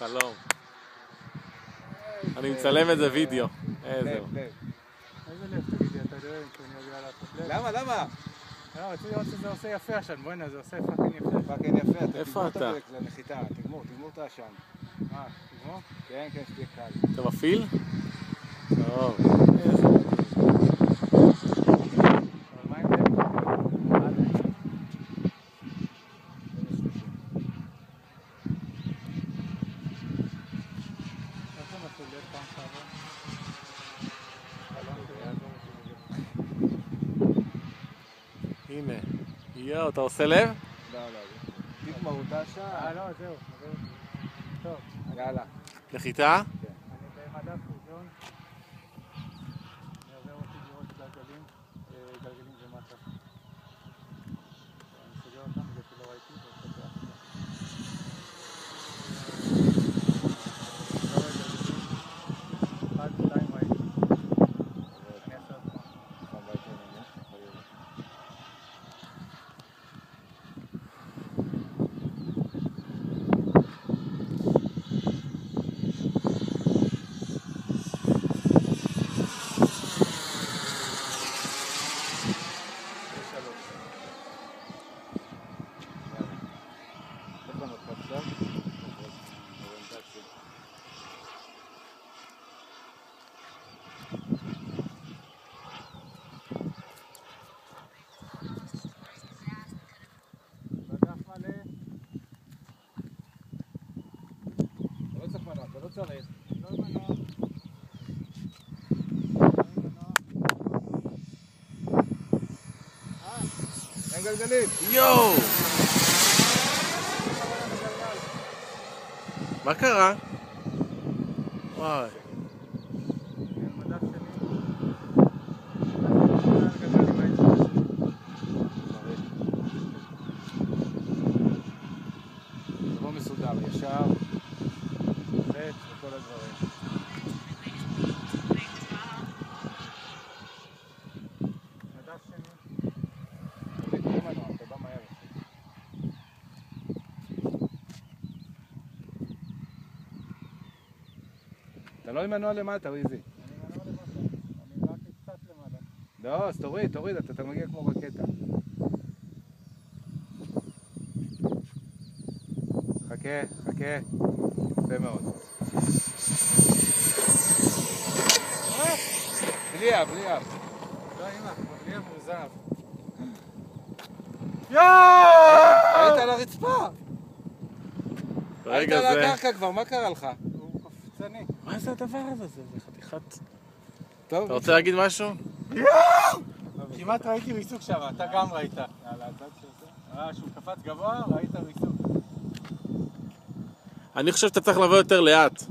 חלום. אני מצלם את זה וידאו. איזה לב. איזה לב תגידי, אתה יודע שאני יודע לעשות לב? למה? לא, רציתי לראות שזה עושה יפה עשן, בוא'נה, זה עושה פאקינג יפה. פאקינג יפה, איפה אתה? לנחיתה, תגמור את העשן. מה, תגמור? כן, שתהיה קל. אתה מפעיל? טוב. אבל מה עם לב? איך הם עשו לב פעם שעבר? הנה. יואו, אתה עושה לב? לא. תגמור את העשן. לא, זהו. טוב. יאללה. נחיתה? אני במדף ראשון. אני עובר אותי לראות גלגלים זה מטה. אני סוגר אותם בגלל שלא ראיתי, ועושה את זה. לא רואה גלגלים. 1, 2 ראיתי. אני אעשה עוד פעם. אתה לא צריך. לא מנוע. אין גלגלים. יואו! מה קרה? וואי. מדף שני. זה לא מסודר, ישר. וכל הדברים. מדף שני. תוריד מנוע, אתה בא מהר. אתה לא עם מנוע למטה, איזי. אני מנוע למטה. אני רק קצת למעלה. לא, אז תוריד, אתה מגיע כמו רקטה. חכה. יפה מאוד. בלי אב. לא, אמא, בלי המוזב. היית על הרצפה! היית ברגע על זה... הקרקע כבר, מה קרה לך? הוא קופצני. מה זה הדבר הזה? זה חתיכת... טוב. אתה רוצה להגיד משהו? כמעט ראיתי ריסוק שם, אתה גם ראית. על הצד של זה. שהוא קפץ גבוה, ראית ריסוק. אני חושב שאתה צריך לבוא יותר לאט.